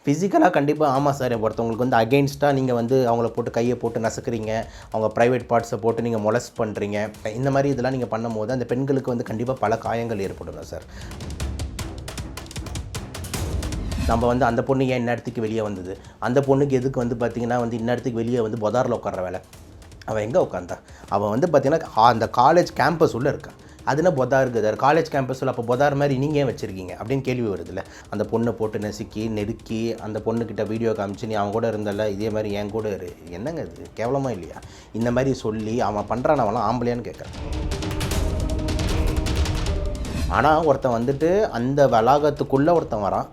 ஃபிசிக்கலாக கண்டிப்பாக ஆமாம் சார். ஒருத்தவங்களுக்கு வந்து அகெயின்ஸ்டாக நீங்கள் வந்து அவங்கள போட்டு கையை போட்டு நசுக்குறீங்க, அவங்க ப்ரைவேட் பார்ட்ஸை போட்டு நீங்கள் மொலஸ்ட் பண்ணுறீங்க. இந்த மாதிரி இதெல்லாம் நீங்கள் பண்ணும்போது அந்த பெண்களுக்கு வந்து கண்டிப்பாக பல காயங்கள் ஏற்படும் சார். நம்ம வந்து அந்த பொண்ணு ஏன் இந்நேரத்துக்கு வெளியே வந்தது, அந்த பொண்ணுக்கு எதுக்கு வந்து பார்த்திங்கன்னா வந்து இந்நேரத்துக்கு வெளியே வந்து பொதாரில் உட்கார்ற வேலை, அவன் எங்கே உட்காந்தா, அவன் வந்து பார்த்திங்கன்னா அந்த காலேஜ் கேம்பஸ் உள்ளே இருக்கான். அது என்ன பொதார் இருக்குது காலேஜ் கேம்பஸில், அப்போ பொதார் மாதிரி நீங்கள் ஏன் வச்சுருக்கீங்க அப்படின்னு கேள்வி வருதுல்ல. அந்த பொண்ணை போட்டு நசுக்கி நெருக்கி அந்த பொண்ணுக்கிட்ட வீடியோ காமிச்சு நீ அவன் கூட இருந்தல இதே மாதிரி என் கூட இரு, என்னங்க இது கேவலமாக இல்லையா? இந்த மாதிரி சொல்லி அவன் பண்ணுறான், அவன்லாம் ஆம்பளையான்னு கேட்குறான். ஆனால் ஒருத்தன் வந்துட்டு அந்த வளாகத்துக்குள்ளே ஒருத்தன் வரான்,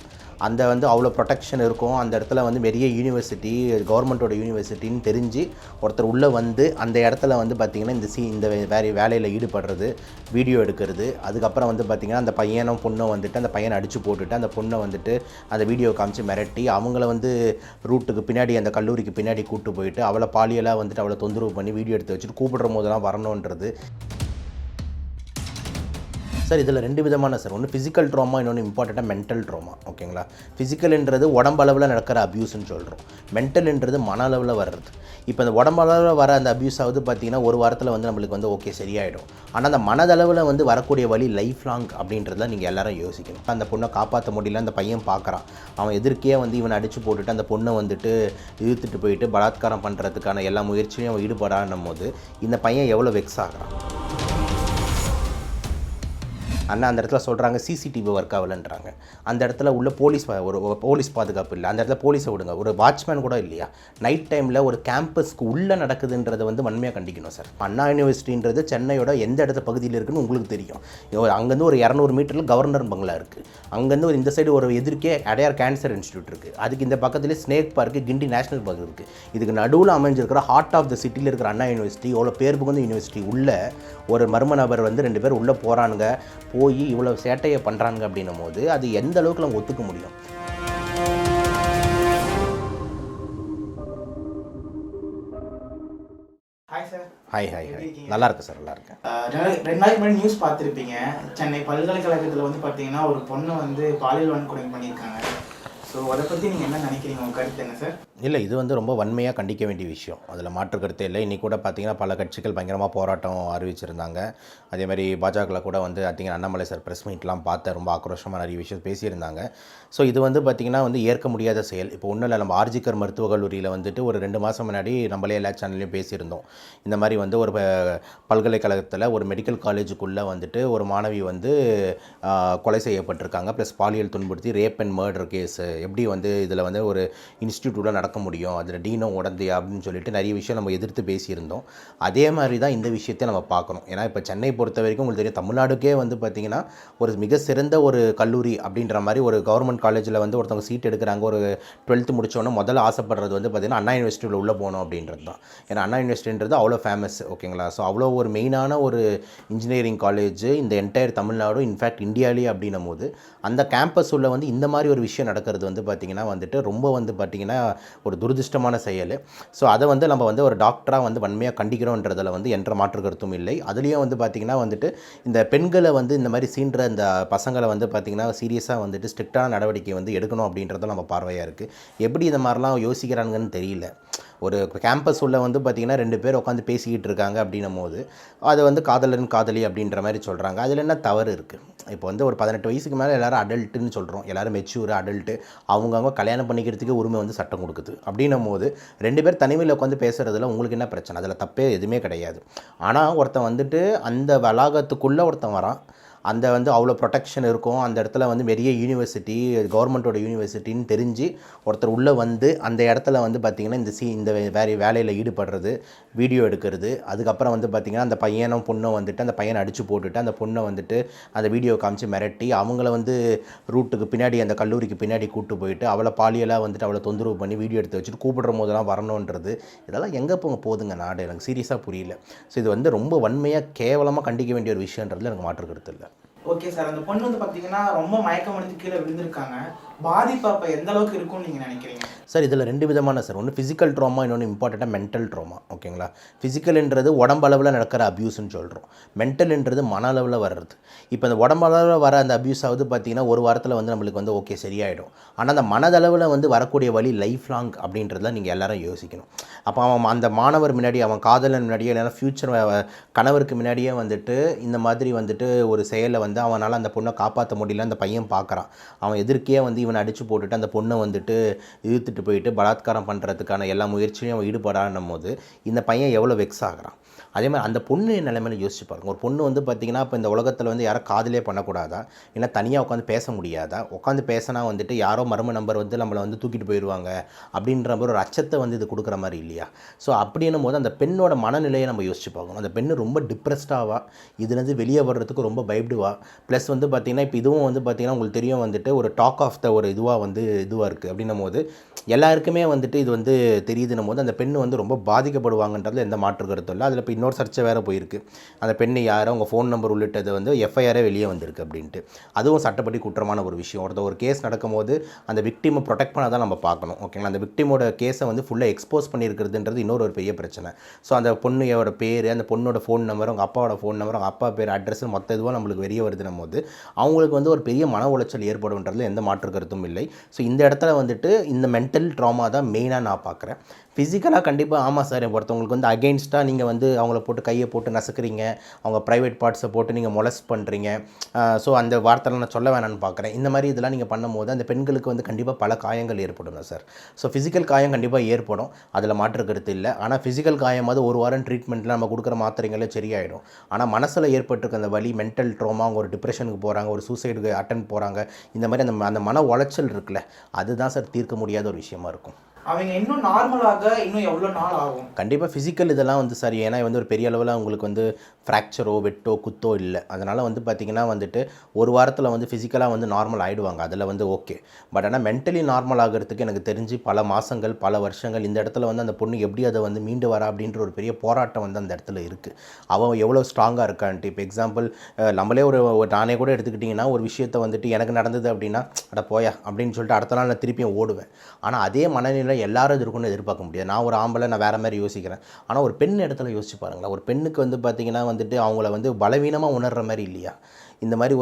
அந்த வந்து அவ்வளோ ப்ரொடெக்ஷன் இருக்கும், அந்த இடத்துல வந்து பெரிய யூனிவர்சிட்டி கவர்மெண்ட்டோட யூனிவர்சிட்டின்னு தெரிஞ்சு ஒருத்தர் உள்ளே வந்து அந்த இடத்துல வந்து பார்த்திங்கன்னா இந்த வேலையில் ஈடுபடுறது, வீடியோ எடுக்கிறது, அதுக்கப்புறம் வந்து பார்த்திங்கன்னா அந்த பையனும் பொண்ணும் வந்துட்டு அந்த பையனை அடித்து போட்டுட்டு அந்த பொண்ணை வந்துட்டு அந்த வீடியோ காமிச்சு மிரட்டி அவங்கள வந்து ரூட்டுக்கு பின்னாடி அந்த கல்லூரிக்கு பின்னாடி கூப்பிட்டு போயிட்டு அவளை பாலியலாக வந்துட்டு அவளை தொந்தரவு பண்ணி வீடியோ எடுத்து வச்சுட்டு கூப்பிடுற போதெல்லாம் வரணுன்றது. சார் இதில் 2 விதமான சார். ஒன்று ஃபிசிக்கல் ட்ராமா, இன்னொன்று இம்பார்ட்டண்ட்டாக மென்டல் ட்ராமா. ஓகேங்களா? ஃபிசிக்கல்ன்றது உடம்பளவில் நடக்கிற அப்யூஸ்ன்னு சொல்கிறோம். மென்டல்ன்றது மன அளவில் வர்றது. இப்போ அந்த உடம்பளவில் வர அந்த அப்யூஸாவது பார்த்திங்கன்னா ஒரு வாரத்தில் வந்து நம்மளுக்கு வந்து ஓகே சரியாயிடும். ஆனால் அந்த மனதளவில் வந்து வரக்கூடிய வழி லைஃப் லாங் அப்படின்றத நீங்கள் எல்லாரும் யோசிக்கணும். அந்த பொண்ணை காப்பாற்ற முடியல, அந்த பையன் பார்க்குறான், அவன் எதிர்க்கே வந்து இவனை அடித்து போட்டுட்டு அந்த பொண்ணை வந்துட்டு இழுத்துட்டு போயிட்டு பலாத்காரம் பண்ணுறதுக்கான எல்லா முயற்சியும் அவன் ஈடுபடான்னும் போது இந்த பையன் எவ்வளோ வெக்ஸ் ஆகிறான். அண்ணா அந்த இடத்துல சொல்கிறாங்க சிசிடிவி ஒர்க் ஆகலைன்றாங்க. அந்த இடத்துல உள்ள போலீஸ் பாதுகாப்பு இல்லை, அந்த இடத்துல போலீஸை விடுங்க, ஒரு வாட்ச்மேன் கூட இல்லையா? நைட் டைமில் ஒரு கேம்பஸ்க்கு உள்ளே நடக்குதுன்றதை வந்து வன்மையாக கண்டிக்கணும் சார். அண்ணா யூனிவர்சிட்டின்றது சென்னையோட எந்த இடத்த பகுதியில் இருக்குதுன்னு உங்களுக்கு தெரியும். அங்கேருந்து ஒரு 200 மீட்டரில் கவர்னர் பங்களா இருக்குது, அங்கேருந்து ஒரு இந்த சைடு ஒரு எதிர்க்கே அடையார் கேன்சர் இன்ஸ்டியூட் இருக்குது, அதுக்கு இந்த பக்கத்துலேயே ஸ்னேக் பார்க்கு, கிண்டி நேஷனல் பார்க் இருக்குது. இதுக்கு நடுவில் அமைஞ்சிருக்கிற ஹார்ட் ஆஃப் த சிட்டியில் இருக்கிற அண்ணா யூனிவர்சிட்டி, எவ்வளோ பேர் புகுந்த யூனிவர்சிட்டி உள்ள ஒரு மர்ம நபர் வந்து 2 பேர் உள்ளே போகிறானுங்க, போய் இவ்வளோ சேட்டையை பண்ணுறாங்க அப்படின்னும் போது அது எந்த அளவுக்கு நம்ம ஒத்துக்க முடியும்? Hi sir. ஹாய் நல்லா இருக்கு சார், நல்லா இருக்கேன். 2 நாளைக்கு முன்னாடி நியூஸ் பார்த்துருப்பீங்க. சென்னை பல்கலைக்கழகத்தில் வந்து பார்த்தீங்கன்னா ஒரு பொண்ணை வந்து பாலியல் வன்கொடுமை பண்ணியிருக்காங்க. ஸோ அதை பற்றி நீங்கள் என்ன நினைக்கிறீங்க, உங்கள் கருத்து என்ன சார்? இல்லை, இது வந்து ரொம்ப வன்மையாக கண்டிக்க வேண்டிய விஷயம், அதில் மாற்று கருத்தே இல்லை. இன்றைக்கி கூட பார்த்திங்கன்னா பல கட்சிகள் பயங்கரமாக போராட்டம் அறிவிச்சிருந்தாங்க. அதேமாதிரி பாஜகவில் கூட வந்து பார்த்திங்கன்னா அண்ணாமலை சார் ப்ரெஸ் மீட்லாம் பார்த்து ரொம்ப ஆக்ரோஷமாக நிறைய விஷயம் பேசியிருந்தாங்க. ஸோ இது வந்து பார்த்திங்கன்னா வந்து ஏற்க முடியாத செயல். இப்போ ஒன்றும் இல்லை, நம்ம ஆர்ஜிகர் மருத்துவக் கல்லூரியில் வந்துட்டு ஒரு 2 மாதம் முன்னாடி நம்மளே எல்லா சேனல்லையும் பேசியிருந்தோம். இந்த மாதிரி வந்து ஒரு பல்கலைக்கழகத்தில் ஒரு மெடிக்கல் காலேஜுக்குள்ளே வந்துட்டு ஒரு மாணவி வந்து கொலை செய்யப்பட்டிருக்காங்க, ப்ளஸ் பாலியல் துன்புறுத்தி ரேப் அண்ட் மர்டர் கேஸு எப்படி வந்து இதில் வந்து ஒரு இன்ஸ்டியூட்டில் நடக்க முடியும், அதில் டீனோ உடந்தையா அப்படின்னு சொல்லிட்டு நிறைய விஷயம் நம்ம எதிர்த்து பேசியிருந்தோம். அதே மாதிரி தான் இந்த விஷயத்தை நம்ம பார்க்கணும். ஏன்னா இப்போ சென்னை பொறுத்த வரைக்கும் உங்களுக்கு தெரியும், தமிழ்நாடுக்கே வந்து பார்த்திங்கன்னா ஒரு மிக சிறந்த ஒரு கல்லூரி அப்படின்ற மாதிரி ஒரு கவர்மெண்ட் காலேஜில் வந்து ஒருத்தவங்க சீட் எடுக்கிறாங்க, ஒரு 12th முடித்தோன்னே முதல்ல ஆசைப்படுறது வந்து பார்த்திங்கன்னா அண்ணா யூனிவர்சிட்டியில் உள்ளே போகணும் அப்படின்றது தான். ஏன்னா அண்ணா யூனிவர்சிட்டின்றது அவ்வளோ ஃபேமஸ். ஓகேங்களா? ஸோ அவ்வளோ ஒரு மெயினான ஒரு இன்ஜினியரிங் காலேஜ் இந்த என்டையர் தமிழ்நாடு, இன்ஃபேக்ட் இந்தியாவிலேயே அப்படின்னும் போது அந்த கேம்பஸ் உள்ள வந்து இந்த மாதிரி ஒரு விஷயம் நடக்கிறது வந்து பார்த்திங்கன்னா வந்துட்டு ரொம்ப வந்து பார்த்திங்கன்னா ஒரு துரதிர்ஷ்டமான செயல். ஸோ அதை வந்து நம்ம வந்து ஒரு டாக்டராக வந்து வன்மையாக கண்டிக்கிறோன்றதில் வந்து என்ற மாற்று கருத்தும் இல்லை. அதுலேயும் வந்து பார்த்திங்கன்னா வந்துட்டு இந்த பெண்களை வந்து இந்த மாதிரி சீன்ற இந்த பசங்களை வந்து பார்த்திங்கன்னா சீரியஸாக வந்துட்டு ஸ்ட்ரிக்டான நடவடிக்கை வந்து எடுக்கணும் அப்படின்றதும் நம்ம பார்வையாக இருக்குது. எப்படி இந்த மாதிரிலாம் யோசிக்கிறாங்கன்னு தெரியல. ஒரு கேம்பஸ் உள்ள வந்து பார்த்திங்கன்னா 2 பேர் உட்காந்து பேசிக்கிட்டு இருக்காங்க அப்படின்னும் போது அது வந்து காதலன் காதலி அப்படின்ற மாதிரி சொல்கிறாங்க. அதில் என்ன தவறு இருக்குது? இப்போ வந்து ஒரு 18 வயசுக்கு மேலே எல்லோரும் அடல்ட்டுன்னு சொல்கிறோம், எல்லோரும் மெச்சூர் அடல்ட்டு, அவங்கவுங்க கல்யாணம் பண்ணிக்கிறதுக்கு உரிமை வந்து சட்டம் கொடுக்குது. அப்படின்னும் போது 2 பேர் தனிமையில் உட்காந்து பேசுகிறதுல உங்களுக்கு என்ன பிரச்சனை? அதில் தப்பே எதுவுமே கிடையாது. ஆனால் ஒருத்தன் வந்துட்டு அந்த வளாகத்துக்குள்ளே ஒருத்தன் வரான், அந்த வந்து அவ்வளோ ப்ரொடெக்ஷன் இருக்கும், அந்த இடத்துல வந்து பெரிய யூனிவர்சிட்டி கவர்மெண்ட்டோட யூனிவர்சிட்டின்னு தெரிஞ்சு ஒருத்தர் உள்ளே வந்து அந்த இடத்துல வந்து பார்த்திங்கன்னா இந்த வேலையில் ஈடுபடுறது, வீடியோ எடுக்கிறது, அதுக்கப்புறம் வந்து பார்த்திங்கன்னா அந்த பையனும் பொண்ணும் வந்துட்டு அந்த பையனை அடித்து போட்டுட்டு அந்த பொண்ணை வந்துட்டு அந்த வீடியோ காமிச்சு மிரட்டி அவங்கள வந்து ரூட்டுக்கு பின்னாடி அந்த கல்லூரிக்கு பின்னாடி கூப்பிட்டு போயிட்டு அவளை பாலியலாக வந்துட்டு அவளை தொந்தரவு பண்ணி வீடியோ எடுத்து வச்சுட்டு கூப்பிடுற போதெல்லாம் வரணுன்றது, இதெல்லாம் எங்கே போகுதுங்க நாடு? எனக்கு சீரியஸாக புரியல. ஸோ இது வந்து ரொம்ப வன்மையாக கேவலமாக கண்டிக்க வேண்டிய ஒரு விஷயன்றதுல எனக்கு மாற்று கருத்து இல்லை. ஓகே சார், அந்த பொண்ணு வந்து பார்த்தீங்கன்னா ரொம்ப மயக்கம் அடைஞ்சு கீழே விழுந்திருக்காங்க. பாதிப்பு அப்போ எந்த அளவுக்கு இருக்கும்னு நீங்கள் நினைக்கிறீங்க? சார் இதில் 2 விதமான சார். ஒன்று ஃபிசிக்கல் ட்ராமா, இன்னொன்று இம்பார்ட்டண்ட்டாக மென்டல் ட்ராமா. ஓகேங்களா? ஃபிசிக்கல்ன்றது உடம்பளவில் நடக்கிற அப்யூஸ்ன்னு சொல்கிறோம். மென்டல்ன்றது மன அளவில் வர்றது. இப்போ இந்த உடம்பளவில் வர அந்த அப்யூஸ் ஆகுது பார்த்தீங்கன்னா, ஒரு வாரத்தில் வந்து நம்மளுக்கு வந்து ஓகே சரியாயிடும். ஆனால் அந்த மனதளவில் வந்து வரக்கூடிய வலி லைஃப் லாங் அப்படின்றத நீங்கள் எல்லாரும் யோசிக்கணும். அப்போ அவன் அந்த மாணவர் முன்னாடி, அவன் காதலன் முன்னாடியே, இல்லைன்னா ஃப்யூச்சர் கணவருக்கு முன்னாடியே வந்துட்டு இந்த மாதிரி வந்துட்டு ஒரு செயலை வந்து அவனால் அந்த பொண்ணை காப்பாற்ற முடியல. அந்த பையன் பார்க்குறான். அவன் எதிர்க்கே வந்து இவனை அடித்து போட்டுட்டு அந்த பொண்ணை வந்துட்டு இழுத்துட்டு போயிட்டு பலாத்காரம் பண்ணுறதுக்கான எல்லா முயற்சியும் அவன் ஈடுபடானும் போது இந்த பையன் எவ்வளோ வெக்ஸ் ஆகிறான். அதே மாதிரி அந்த பொண்ணு நிலைமையில யோசிச்சு பாருங்க. ஒரு பொண்ணு வந்து பார்த்திங்கன்னா இப்போ இந்த உலகத்தில் வந்து யாரும் காதலே பண்ணக்கூடாதா, இல்லை தனியாக உட்காந்து பேச முடியாதா, உட்காந்து பேசினா வந்துட்டு யாரோ மர்ம நம்பர் வந்து நம்மளை வந்து தூக்கிட்டு போயிடுவாங்க அப்படின்ற மாதிரி ஒரு அச்சத்தை வந்து இது கொடுக்குற மாதிரி இல்லையா? ஸோ அப்படின்னும் போது அந்த பெண்ணோட மனநிலையை நம்ம யோசிச்சு பார்க்கணும். அந்த பெண்ணு ரொம்ப டிப்ரெஸ்டாவா, இதுலேருந்து வெளியே வர்றதுக்கு ரொம்ப பயப்படுவா. ப்ளஸ் வந்து பார்த்திங்கன்னா இப்போ இதுவும் வந்து பார்த்திங்கன்னா உங்களுக்கு தெரியும் வந்துட்டு ஒரு டாக் ஆஃப் த ஒரு இதுவாக இருக்குது அப்படின்னும் போது எல்லாருக்குமே வந்துட்டு இது வந்து தெரியுதுன்னும் போது அந்த பெண்ணு வந்து ரொம்ப பாதிக்கப்படுவாங்கன்றதுல எந்த மாற்று கருத்தும் இல்லை. அதில் இப்போ இன்னொரு சர்ச்சை வேறு போயிருக்கு. அந்த பெண்ணு யாரோ உங்கள் ஃபோன் நம்பர் உள்ளிட்டது வந்து எஃப்ஐஆரே வெளியே வந்திருக்கு அப்படின்ட்டு. அதுவும் சட்டப்படி குற்றமான ஒரு விஷயம். ஒரு கேஸ் நடக்கும்போது அந்த விக்டிமை ப்ரொடெக்ட் பண்ண தான் நம்ம பார்க்கணும். ஓகேங்களா? அந்த விக்டிமோட கேஸை வந்து ஃபுல்லாக எக்ஸ்போஸ் பண்ணியிருக்கிறதுன்றது இன்னொரு ஒரு பெரிய பிரச்சனை. ஸோ அந்த பொண்ணையோட பேர், அந்த பொண்ணோட ஃபோன் நம்பர், அவங்க அப்பாவோட ஃபோன் நம்பர், அவங்க அப்பா பேர், அட்ரஸ் மொத்த இதுவாக நம்மளுக்கு வெளியே வருதுன்னும் போது அவங்களுக்கு வந்து ஒரு பெரிய மன உளைச்சல் ஏற்படும்ன்றதுல எந்த மாற்று கருத்தும் இல்லை. ஸோ இந்த இடத்துல வந்துட்டு இந்த மென்டல் ட்ராமா தான் மெயினாக நான் பார்க்குறேன். ஃபிசிக்கலாக கண்டிப்பாக ஆமாம் சார், ஒருத்தவங்களுக்கு வந்து அகெயின்ஸ்டாக நீங்கள் வந்து அவங்கள போட்டு கையை போட்டு நசுக்கிறீங்க, அவங்க ப்ரைவேட் பார்ட்ஸை போட்டு நீங்கள் மொலஸ்ட் பண்ணுறீங்க. ஸோ அந்த வார்த்தைலாம் நான் சொல்ல வேணான்னு பார்க்குறேன். இந்த மாதிரி இதெல்லாம் நீங்கள் பண்ணும்போது அந்த பெண்களுக்கு வந்து கண்டிப்பாக பல காயங்கள் ஏற்படும் சார். ஸோ ஃபிசிக்கல் காயம் கண்டிப்பாக ஏற்படும், அதில் மாற்று கருத்து இல்லை. ஆனால் ஃபிசிக்கல் காயமாவது ஒரு வாரம் ட்ரீட்மெண்ட்டில் நம்ம கொடுக்குற மாத்திரைங்களே சரியாயிடும். ஆனால் மனசில் ஏற்பட்டிருக்க அந்த வலி, மென்டல் ட்ராமா, அவங்க ஒரு டிப்ரெஷனுக்கு போகிறாங்க, ஒரு சூசைடுக்கு அட்டன் போகிறாங்க, இந்த மாதிரி அந்த மன உளைச்சல் இருக்குல்ல, அதுதான் சார் தீர்க்க முடியாத ஒரு விஷயமா இருக்கும். அவங்க இன்னும் நார்மலாக இன்னும் எவ்வளோ நாள் ஆகும்? கண்டிப்பாக ஃபிசிக்கல் இதெல்லாம் வந்து சார், ஏன்னா வந்து ஒரு பெரிய அளவில் உங்களுக்கு வந்து ஃப்ராக்சரோ வெட்டோ குத்தோ இல்லை. அதனால் வந்து பார்த்திங்கன்னா வந்துட்டு ஒரு வாரத்தில் வந்து ஃபிசிக்கலாக வந்து நார்மல் ஆகிடுவாங்க, அதில் வந்து ஓகே. பட் ஆனால் மென்டலி நார்மல் ஆகிறதுக்கு எனக்கு தெரிஞ்சு பல மாதங்கள், பல வருஷங்கள். இந்த இடத்துல வந்து அந்த பொண்ணு எப்படி அதை வந்து மீண்டு வரா அப்படின்ற ஒரு பெரிய போராட்டம் வந்து அந்த இடத்துல இருக்குது. அவன் எவ்வளோ ஸ்ட்ராங்காக இருக்கான்ட்டு. இப்போ எக்ஸாம்பிள் நம்மளே ஒரு நானே கூட எடுத்துக்கிட்டிங்கன்னா ஒரு விஷயத்தை வந்துட்டு எனக்கு நடந்தது அப்படின்னா அட போயா அப்படின்னு சொல்லிட்டு அடுத்த நாள் நான் திருப்பியும் ஓடுவேன். ஆனால் அதே மனநிலை எல்லாரும் இது இருக்குன்னு எதிர்பார்க்க முடியாது. நான் ஒரு ஆம்பளை, நான் வேறு மாதிரி யோசிக்கிறேன். ஆனால் ஒரு பெண் இடத்துல யோசிச்சு பாருங்களேன். ஒரு பெண்ணுக்கு வந்து பார்த்திங்கன்னா வந்துட்டு அவங்கள வந்து பலவீனமாக உணர்கிற மாதிரி இல்லையா? இந்த மாதிரி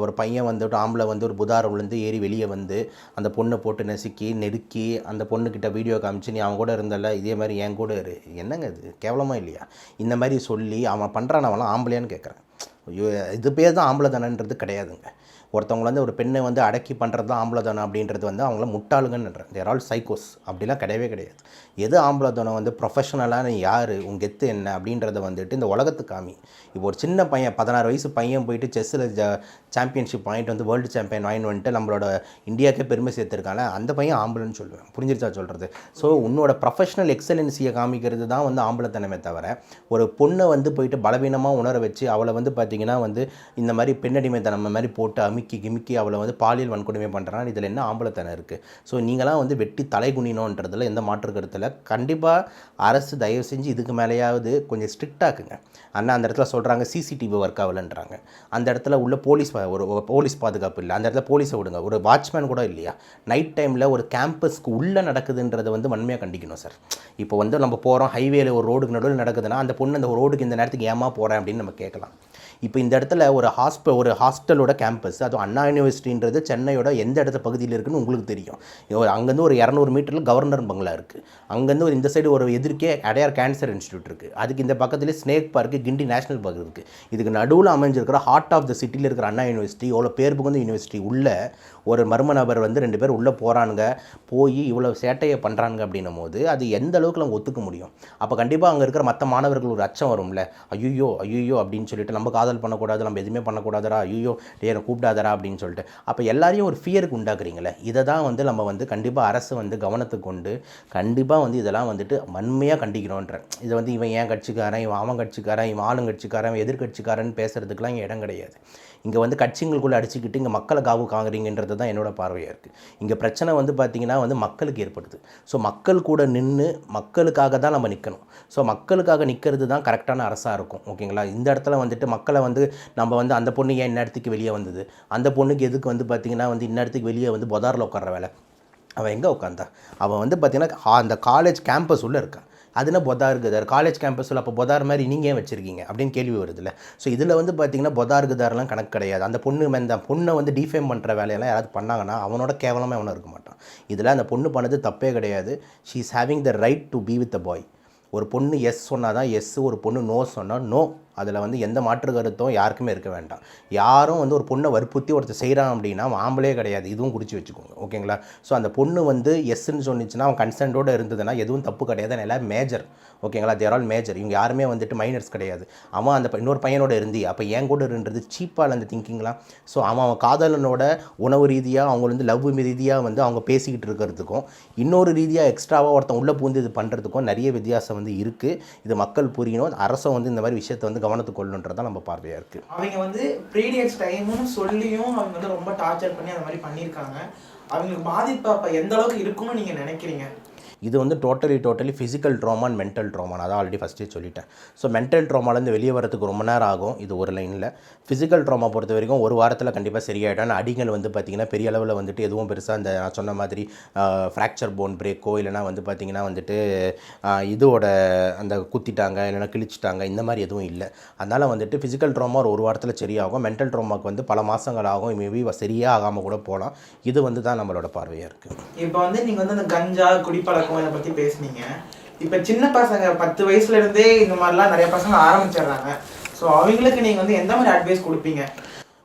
ஒரு பையன் வந்துட்டு ஆம்பளை வந்து ஒரு புதாரம் விழுந்து ஏறி வெளியே வந்து அந்த பொண்ணை போட்டு நசுக்கி நெருக்கி அந்த பொண்ணுக்கிட்ட வீடியோ காமிச்சு நீ அவன் கூட இருந்தல, இதே மாதிரி என் கூட இரு, என்னங்க இது கேவலமாக இல்லையா? இந்த மாதிரி சொல்லி அவன் பண்ணுறான். அவன்லாம் ஆம்பளையான்னு கேட்குறேன். ஐயோ, இது பேர் தான் ஆம்பளை தானன்றது கிடையாதுங்க. ஒருத்தவங்க வந்து ஒரு பெண்ணை வந்து அடக்கி பண்ணுறது தான் ஆம்பளை அப்படின்றது வந்து அவங்கள முட்டாளுங்கன்னுன்றேன். தேர் ஆல் சைக்கோஸ். அப்படிலாம் கிடையவே கிடையாது. எது ஆம்பளை வந்து ப்ரொஃபஷனலாக நீ யார், உங்கள் கெத்து என்ன அப்படின்றத வந்துட்டு இந்த உலகத்துக்கு காமி. இப்போ ஒரு சின்ன பையன் 16 வயசு பையன் போயிட்டு செஸ்ஸில் சாம்பியன்ஷிப் வாங்கிட்டு வந்து வேர்ல்டு சாம்பியன் வாங்கிட்டு வந்துட்டு நம்மளோட இந்தியாவுக்கே பெருமை சேர்த்துருக்காங்க, அந்த பையன் ஆம்பளைன்னு சொல்லுவேன். புரிஞ்சிருச்சா சொல்கிறது? ஸோ உன்னோட ப்ரொஃபஷனல் எக்ஸலன்சியை காமிக்கிறது தான் வந்து ஆம்பளைத்தனமே தவிர ஒரு பொண்ணை வந்து போயிட்டு பலவீனமாக உணர வச்சு அவளை வந்து பார்த்திங்கன்னா வந்து இந்த மாதிரி பெண்ணடிமைத்தனம் மாதிரி போட்டு கிமிக்கி அவளை வந்து பாலியல் வன்கொடுமை பண்ணுறான். இதில் என்ன ஆம்பளைத்தனம் இருக்குது? ஸோ நீங்களாம் வந்து வெட்டி தலைகுனினோன்றதில் எந்த மாற்று கருத்தில் கண்டிப்பாக அரசு தயவு செஞ்சு இதுக்கு மேலேயாவது கொஞ்சம் ஸ்ட்ரிக்டாக்குங்க. ஆனால் அந்த இடத்துல சொல்கிறாங்க சிசிடிவி ஒர்க் ஆகலைன்றாங்க. அந்த இடத்துல உள்ள ஒரு போலீஸ் பாதுகாப்பு இல்லை. அந்த இடத்துல போலீஸை விடுங்க, ஒரு வாட்ச்மேன் கூட இல்லையா? நைட் டைமில் ஒரு கேம்பஸ்க்கு உள்ளே நடக்குதுன்றதை வந்து வன்மையாக கண்டிக்கணும் சார். இப்போ வந்து நம்ம போகிறோம் ஹைவேல ஒரு ரோடுக்கு நடுவில் நடக்குதுன்னா அந்த பொண்ணு அந்த ரோடுக்கு இந்த நேரத்துக்கு ஏமா போகிறேன் அப்படின்னு நம்ம கேட்கலாம். இப்போ இந்த இடத்துல ஒரு ஹாஸ்டலோட கேம்பஸ், அதுவும் அண்ணா யூனிவர்சிட்டின்றது சென்னையோட எந்த இடத்த பகுதியில் இருக்குதுன்னு உங்களுக்கு தெரியும். அங்கேருந்து ஒரு 200 மீட்டரில் கவர்னர் பங்களா இருக்குது. அங்கேருந்து ஒரு இந்த சைடு ஒரு எதிர்க்கே அடையார் கேன்சர் இன்ஸ்டியூட் இருக்குது. அதுக்கு இந்த பக்கத்துலேயே ஸ்னேக் பார்க்கு, கிண்டி நேஷனல் பார்க் இருக்குது. இதுக்கு நடுவில் அமைஞ்சிருக்கிற ஹார்ட் ஆஃப் த சிட்டியில் இருக்கிற அண்ணா யூனிவர்சிட்டி, எவ்வளோ பேர் புகுந்த யூனிவர்சிட்டி உள்ள ஒரு மர்ம நபர் வந்து 2 பேர் உள்ளே போகிறானுங்க, போய் இவ்வளோ சேட்டையை பண்ணுறானுங்க அப்படின்னும் போது அது எந்த அளவுக்கு நம்ம ஒத்துக்க முடியும்? அப்போ கண்டிப்பாக அங்கே இருக்கிற மற்ற மாணவர்கள் ஒரு அச்சம் வரும்ல, ஐயோ அப்படின்னு சொல்லிட்டு நம்ம காதல் பண்ணக்கூடாது, நம்ம எதுவுமே பண்ணக்கூடாதரா, ஐயோ என்னை கூப்பிடாதரா அப்படின்னு சொல்லிட்டு அப்போ எல்லாரையும் ஒரு ஃபியருக்கு உண்டாக்குறீங்களே. இதை தான் வந்து நம்ம வந்து கண்டிப்பாக அரசு வந்து கவனத்துக்கு கொண்டு கண்டிப்பாக வந்து இதெல்லாம் வந்துட்டு வன்மையாக கண்டிக்கிறோன்ற. இதை வந்து இவன் ஏன் கட்சிக்காரன், இவன் அவன் கட்சிக்காரன், இவன் ஆளுங்கட்சிக்காரன், எதிர்கட்சிக்காரன் பேசுகிறதுக்கெலாம் இங்கே இடம் கிடையாது. இங்கே வந்து கட்சிங்களுக்குள்ளே அடிச்சுக்கிட்டு இங்கே மக்களை காவு காங்குறீங்கன்றது தான் என்னோட பார்வையாக இருக்குது. இங்கே பிரச்சனை வந்து பார்த்திங்கன்னா வந்து மக்களுக்கு ஏற்படுது. ஸோ மக்கள் கூட நின்று மக்களுக்காக தான் நம்ம நிற்கணும். ஸோ மக்களுக்காக நிற்கிறது தான் கரெக்டான அரசாக இருக்கும். ஓகேங்களா? இந்த இடத்துல வந்துட்டு மக்களை வந்து நம்ம வந்து அந்த பொண்ணு ஏன் இந்நேரத்துக்கு வெளியே வந்தது, அந்த பொண்ணுக்கு எதுக்கு வந்து பார்த்திங்கன்னா வந்து இந்நேரத்துக்கு வெளியே வந்து பொதாரில் உட்கார்ற வேலை, அவன் எங்கே உட்காந்தா, அவன் வந்து பார்த்திங்கன்னா அந்த காலேஜ் கேம்பஸ் உள்ளே இருக்கான். அது என்ன பொதா இருக்குதார் காலேஜ் கேம்பஸில், அப்போ பொதார் மாதிரி நீங்கள் ஏன் வச்சுருக்கீங்க அப்படின்னு கேள்வி வருதுல்ல. ஸோ இதில் வந்து பார்த்திங்கன்னா பொதா இருக்குதாரெலாம் கணக்கு கிடையாது. அந்த பொண்ணை வந்து டிஃபேம் பண்ணுற வேலையெல்லாம் யாராவது பண்ணாங்கன்னா அவனோட கேவலமாக அவனும் இருக்க மாட்டான். இதில் அந்த பொண்ணு பண்ணது தப்பே கிடையாது. She is having the right to be with the boy. ஒரு பொண்ணு எஸ் சொன்னால் தான் எஸ், ஒரு பொண்ணு நோ சொன்னால் நோ. அதில் வந்து எந்த மாற்று கருத்தும் யாருக்குமே இருக்க வேண்டாம். யாரும் வந்து ஒரு பொண்ணை வற்புறுத்தி ஒருத்தர் செய்கிறான் அப்படின்னா ஆம்பளே கிடையாது, இதுவும் குறித்து வச்சுக்கோங்க. ஓகேங்களா? ஸோ அந்த பொண்ணு வந்து எஸ்ன்னு சொன்னிச்சுன்னா அவன் கன்சென்ட்டோடு இருந்ததுன்னா எதுவும் தப்பு கிடையாது. எல்லாம் மேஜர். ஓகேங்களா? தேர் ஆல் மேஜர். இவங்க யாருமே வந்துட்டு மைனர்ஸ் கிடையாது. அவன் அந்த இன்னொரு பையனோட இருந்தி அப்போ ஏன் கூட இருன்றது சீப்பாக அந்த திங்கிங்லாம். ஸோ அவன் காதலனோட உணவு ரீதியாக அவங்க வந்து லவ் ரீதியாக வந்து அவங்க பேசிக்கிட்டு இருக்கிறதுக்கும் இன்னொரு ரீதியாக எக்ஸ்ட்ராவாக ஒருத்தன் உள்ளே பூந்து இது பண்ணுறதுக்கும் நிறைய வித்தியாசம் வந்து இருக்குது. இது மக்கள் புரியணும். அரசும் வந்து இந்த மாதிரி விஷயத்தை வந்து கவனத்துக்கு கொள்ளணுன்றதான் நம்ம பார்வையாக இருக்குது. அவங்க வந்து ப்ரீடியட்ஸ் டைமும் சொல்லியும் அவங்க வந்து ரொம்ப டார்ச்சர் பண்ணி அந்த மாதிரி பண்ணியிருக்காங்க. அவங்களுக்கு பாதிப்பு அப்போ எந்த அளவுக்கு இருக்கும்னு நீங்கள் நினைக்கிறீங்க? இது வந்து totally physical drama and mental drama. நான் தான் ஆல்ரெடி ஃபஸ்ட்டே சொல்லிட்டேன். ஸோ மென்டல் ட்ராமாலேருந்து வெளியே வரதுக்கு ரொம்ப நேரம் ஆகும். இது ஒரு லைனில். ஃபிசிக்கல் ட்ராமா பொறுத்த வரைக்கும் ஒரு வாரத்தில் கண்டிப்பாக சரியாயிடும். ஆனால் அடிகள் வந்து பார்த்திங்கன்னா பெரிய அளவில் வந்துட்டு எதுவும் பெருசாக அந்த நான் சொன்ன மாதிரி ஃப்ராக்சர் போன் பிரேக்கோ இல்லைனா வந்து பார்த்திங்கன்னா வந்துட்டு இதோட அந்த குத்திட்டாங்க இல்லைனா கிழிச்சிட்டாங்க இந்த மாதிரி எதுவும் இல்லை. அதனால் வந்துட்டு ஃபிசிக்கல் ட்ராமா ஒரு வாரத்தில் சரியாகும். மென்டல் ட்ராமாவுக்கு வந்து பல மாதங்கள் ஆகும். மேபி சரியாக ஆகாமல் கூட போகலாம். இது வந்து தான் நம்மளோட பார்வையாக இருக்குது. இப்போ வந்து நீங்கள் வந்து அந்த கஞ்சா குடிப்பழக்கம் இதை பற்றி பேசுனீங்க. இப்போ சின்ன பசங்க 10 வயசுலேருந்தே இந்த மாதிரிலாம் நிறைய பசங்க ஆரம்பிச்சிடுறாங்க. ஸோ அவங்களுக்கு நீங்கள் வந்து எந்த மாதிரி அட்வைஸ் கொடுப்பீங்க?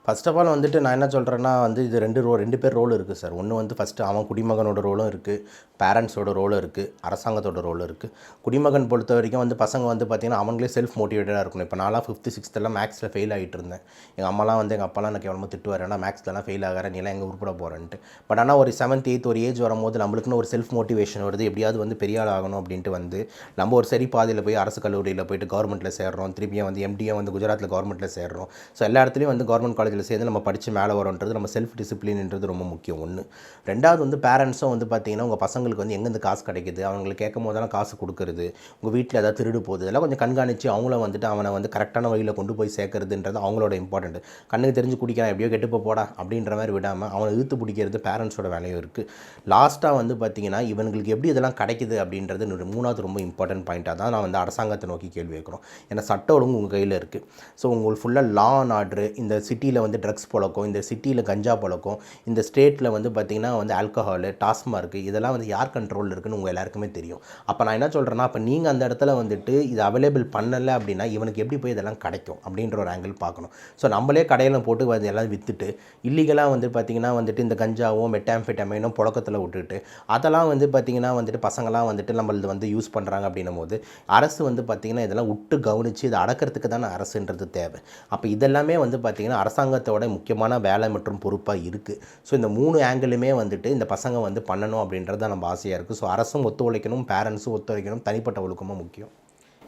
ஃபர்ஸ்ட் ஆஃப் ஆல் வந்துட்டு நான் என்ன சொல்கிறேன்னா வந்து இது ரெண்டு பேர் ரோல் இருக்குது சார். ஒன்று வந்து ஃபஸ்ட்டு அவன் குடிமகனோட ரோலும் இருக்குது, பேரண்ட்ஸோட ரோலும் இருக்குது, அரசாங்கத்தோட ரோலும் இருக்குது. குடிமகன் பொறுத்த வரைக்கும் வந்து பசங்க வந்து பார்த்திங்கன்னா அவங்களே செல்ஃப் மோட்டிவேட்டடாக இருக்கணும். இப்போ நான்லாம் 5th 6th மேக்ஸில் ஃபெயில் ஆகிட்டு இருந்தேன். எங்கள் அம்மாலாம் வந்து எங்கள் அப்பாலாம் எனக்கு எவ்வளோ திட்டுவார், ஏன்னா மேக்ஸ்லலாம் ஃபெயில் ஆகிற நீலாம் எங்கே உருப்பட போகிறேன்ட்டு. பட் ஆனால் ஒரு 7th 8th ஒரு ஏஜ் வரும்போது நம்மளுக்குன்னு ஒரு செல்ஃப் மோட்டிவேஷன் வருது. எப்படியாவது வந்து பெரிய ஆள் ஆகணும் அப்படின்ட்டு வந்து நம்ம ஒரு சரி பாதையில் போய் அரசு கல்லூரியில் போயிட்டு கவர்மெண்ட்டில் சேர்றோம். திருப்பியும் வந்து எம்டிஏ வந்து குஜராத்தில் கவர்மெண்ட்டில் சேர்றோம். ஸோ எல்லா இடத்துலையும் வந்து கவர்மெண்ட் காலேஜில் சேர்ந்து நம்ம படித்து மேலே வரோன்றது நம்ம செல்ஃப் டிசிப்ளின்ன்றது ரொம்ப முக்கியம். ஒன்று. ரெண்டாவது வந்து பேரண்ட்ஸும் வந்து பார்த்திங்கன்னா உங்கள் பசங்களுக்கு வந்து எங்கேருந்து காசு கிடைக்குது, அவங்களுக்கு கேட்கும் போதெல்லாம் காசு கொடுக்குறது, உங்கள் வீட்டில் ஏதாவது திருடு போகுது, இதெல்லாம் கொஞ்சம் கண்காணித்து அவங்கள வந்துட்டு அவனை வந்து கரெக்டான வழியில் கொண்டு போய் சேர்க்கறதுன்றது அவங்களோட இம்பார்ட்டன்ட். கண்ணுக்கு தெரிஞ்சு குடிக்கிறான் எப்படியோ கெட்டு போடா அப்படின்ற மாதிரி விடாமல் அவனை இழுத்து பிடிக்கிறது பேரண்ட்ஸோட வேலையும் இருக்குது. லாஸ்ட்டாக வந்து பார்த்திங்கன்னா இவங்களுக்கு எப்படி இதெல்லாம் கிடைக்குது அப்படின்றது மூணாவது ரொம்ப இம்பார்ட்டன்ட் பாயிண்ட்டாக தான் நான் வந்து அரசாங்கத்தை நோக்கி கேள்வி வைக்கிறோம். ஏன்னா சட்ட ஒழுங்கு உங்கள் கையில் இருக்குது. ஸோ உங்களுக்கு ஃபுல்லாக லா அண்ட் ஆர்டரு, இந்த சிட்டியில் வந்து ட்ரக்ஸ் பழக்கம், இந்த சிட்டியில் கஞ்சா பழக்கம், இந்த ஸ்டேட்டில் வந்து பார்த்திங்கன்னா வந்து ஆல்கஹாலு, டாஸ்மார்க்கு, இதெல்லாம் வந்து யார் கண்ட்ரோலில் இருக்குன்னு உங்கள் எல்லாருக்குமே தெரியும். அப்போ நான் என்ன சொல்கிறேன்னா, அப்போ நீங்கள் அந்த இடத்துல வந்துட்டு இது அவைலபிள் பண்ணலை அப்படின்னா இவனுக்கு எப்படி போய் இதெல்லாம் கிடைக்கும் அப்படின்ற ஒரு ஆங்கிள் பார்க்கணும். ஸோ நம்மளே கடையில் போட்டு வந்து எல்லாம் விற்றுட்டு இல்லீகலாக வந்து பார்த்திங்கன்னா வந்துட்டு இந்த கஞ்சாவும் மெட்டாம்ஃபெட்டமைனும் புழக்கத்தில் விட்டுட்டு அதெல்லாம் வந்து பார்த்திங்கன்னா வந்துட்டு பசங்களாம் வந்துட்டு நம்மளது வந்து யூஸ் பண்ணுறாங்க அப்படின்னும் போது அரசு வந்து பார்த்திங்கன்னா இதெல்லாம் விட்டு கவனித்து இதை அடக்கிறதுக்கு தானே அரசுன்றது தேவை. அப்போ இதெல்லாமே வந்து பார்த்திங்கன்னா அரசாங்கத்தோட முக்கியமான வேலை மற்றும் பொறுப்பாக இருக்குது. ஸோ இந்த 3 ஆங்கிளுமே வந்துட்டு இந்த பசங்க வந்து பண்ணணும் அப்படின்றது நம்ம ஆசையாக இருக்குது. ஸோ அரசும் ஒத்துழைக்கணும், பேரண்ட்ஸும் ஒத்துழைக்கணும், தனிப்பட்ட ஒழுக்கமும் முக்கியம்.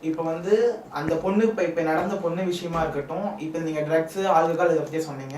இப்போ வந்து அந்த பொண்ணு இப்போ நடந்த பொண்ணு விஷயமா இருக்கட்டும், இப்போ நீங்கள் ட்ரக்ஸு ஆல்கஹால் இதை பற்றி சொன்னீங்க.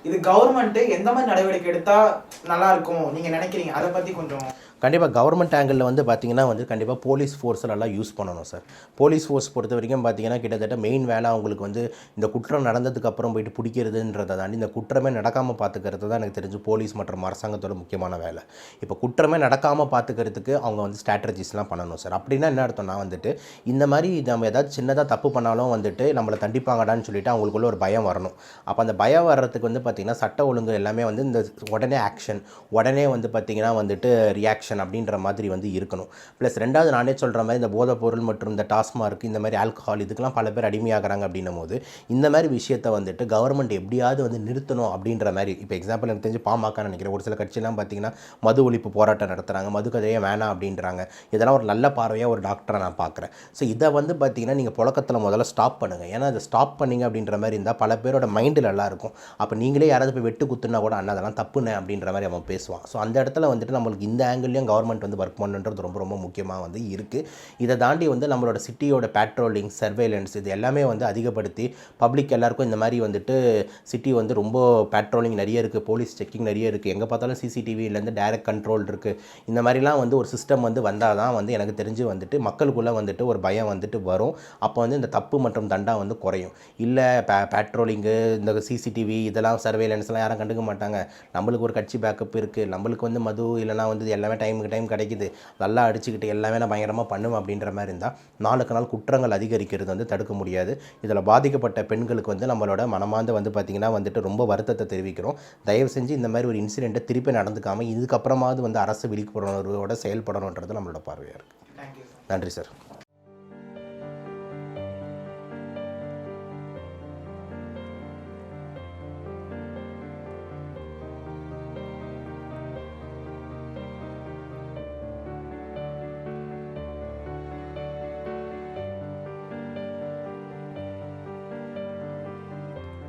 இது கவர்மெண்ட்டு எந்த மாதிரி நடவடிக்கை எடுத்தால் நல்லாயிருக்கும் நீங்கள் நினைக்கிறீங்க? அதை பற்றி கொஞ்சம். கண்டிப்பாக கவர்மெண்ட் ஆங்கிளில் வந்து பார்த்திங்கன்னா வந்து கண்டிப்பாக போலீஸ் ஃபோர்ஸை நல்லா யூஸ் பண்ணணும் சார். போலீஸ் ஃபோர்ஸ் பொறுத்த வரைக்கும் பார்த்திங்கன்னா கிட்டத்தட்ட மெயின் வேலை அவங்களுக்கு வந்து இந்த குற்றம் நடந்ததுக்கு அப்புறம் போயிட்டு பிடிக்கிறதுன்றதை தாண்டி இந்த குற்றமே நடக்காமல் பார்த்துக்கிறது தான் எனக்கு தெரிஞ்சு போலீஸ் மற்றும் அரசாங்கத்தோட முக்கியமான வேலை. இப்போ குற்றமே நடக்காமல் பார்த்துக்கிறதுக்கு அவங்க வந்து ஸ்ட்ராட்டஜிஸ்லாம் பண்ணணும் சார். அப்படின்னா என்ன அர்த்தம்னா வந்துட்டு இந்த மாதிரி நம்ம ஏதாவது சின்னதாக தப்பு பண்ணாலும் வந்துட்டு நம்மளை தண்டிப்பாங்கடான்னு சொல்லிட்டு அவங்களுக்குள்ள ஒரு பயம் வரணும். அப்போ அந்த பயம் வர்றதுக்கு வந்து பார்த்திங்கன்னா சட்ட ஒழுங்கு எல்லாமே வந்து இந்த உடனே ஆக்ஷன், உடனே வந்து பார்த்திங்கன்னா வந்துட்டு ரியாக்ஷன் அப்படின்ற மாதிரி வந்து இருக்கணும். ப்ளஸ் ரெண்டாவது நானே சொல்கிற மாதிரி இந்த போதைப் பொருள் மற்றும் இந்த டாஸ்மார்க், இந்த மாதிரி ஆல்கஹால், இதுக்கெல்லாம் பல பேர் அடிமையாகிறாங்க அப்படின்னும் போது இந்த மாதிரி விஷயத்தை வந்துட்டு கவர்மெண்ட் எப்படியாவது வந்து நிறுத்தணும் அப்படின்ற மாதிரி. இப்போ எக்ஸாம்பிள் எனக்கு தெரிஞ்சு பாமகன்னு நினைக்கிறேன். ஒரு சில கட்சியெல்லாம் பார்த்திங்கன்னா மது ஒழிப்பு போராட்டம் நடத்துகிறாங்க, மது கதையே வேணாம் அப்படின்றாங்க. இதெல்லாம் ஒரு நல்ல பார்வையாக ஒரு டாக்டரை நான் பார்க்குறேன். ஸோ இதை வந்து பார்த்திங்கன்னா நீங்கள் புழக்கத்தில் முதல்ல ஸ்டாப் பண்ணுங்கள். ஏன்னா அதை ஸ்டாப் பண்ணிங்க அப்படின்ற மாதிரி இருந்தால் பல பேரோட மைண்டு நல்லாயிருக்கும். அப்போ நீங்கள் நீங்களே யாராவது போய் வெட்டு குத்துனா கூட அண்ணா அதெல்லாம் தப்புண்ணே அப்படின்ற மாதிரி அவன் பேசுவான். ஸோ அந்த இடத்துல வந்துட்டு நம்மளுக்கு இந்த ஆங்கிள்லேயும் கவர்மெண்ட் வந்து ஒர்க் பண்ணுன்றது ரொம்ப ரொம்ப முக்கியமாக வந்து இருக்குது. இதை தாண்டி வந்து நம்மளோட சிட்டியோட பேட்ரோலிங், சர்வேலன்ஸ் இது எல்லாமே வந்து அதிகப்படுத்தி பப்ளிக் எல்லாருக்கும் இந்த மாதிரி வந்துட்டு சிட்டி வந்து ரொம்ப பேட்ரோலிங் நிறைய இருக்குது, போலீஸ் செக்கிங் நிறைய இருக்குது, எங்கே பார்த்தாலும் சிசிடிவிலேருந்து டைரக்ட் கண்ட்ரோல் இருக்குது. இந்த மாதிரிலாம் வந்து ஒரு சிஸ்டம் வந்து வந்தால் தான் வந்து எனக்கு தெரிஞ்சு வந்துட்டு மக்களுக்குள்ளே வந்துட்டு ஒரு பயம் வந்துட்டு வரும். அப்போ வந்து இந்த தப்பு மற்றும் தண்டா வந்து குறையும். இல்லை பேட்ரோலிங்கு, இந்த சிசிடிவி இதெல்லாம் சர்வேலன்ஸ்லாம் யாரும் கண்டுக்க மாட்டாங்க, நம்மளுக்கு ஒரு கட்சி பேக்கப் இருக்குது, நம்மளுக்கு வந்து மது இல்லைனா வந்து எல்லாமே டைமுக்கு டைம் கிடைக்குது, நல்லா அடிச்சுக்கிட்டு எல்லாமே நான் பயங்கரமாக பண்ணுவேன் அப்படின்ற மாதிரி இருந்தால் நாளுக்கு நாள் குற்றங்கள் அதிகரிக்கிறது வந்து தடுக்க முடியாது. இதில் பாதிக்கப்பட்ட பெண்களுக்கு வந்து நம்மளோட மனமார்ந்த வந்து பார்த்திங்கன்னா வந்துட்டு ரொம்ப வருத்தத்தை தெரிவிக்கிறோம். தயவு செஞ்சு இந்த மாதிரி ஒரு இன்சிடெண்ட்டை திருப்பி நடந்துக்காமல் இதுக்கப்புறமாவது வந்து அரசு விழிப்புணர்வோட செயல்படணுன்றது நம்மளோட பார்வையாக இருக்குது. Thank you sir. நன்றி சார்.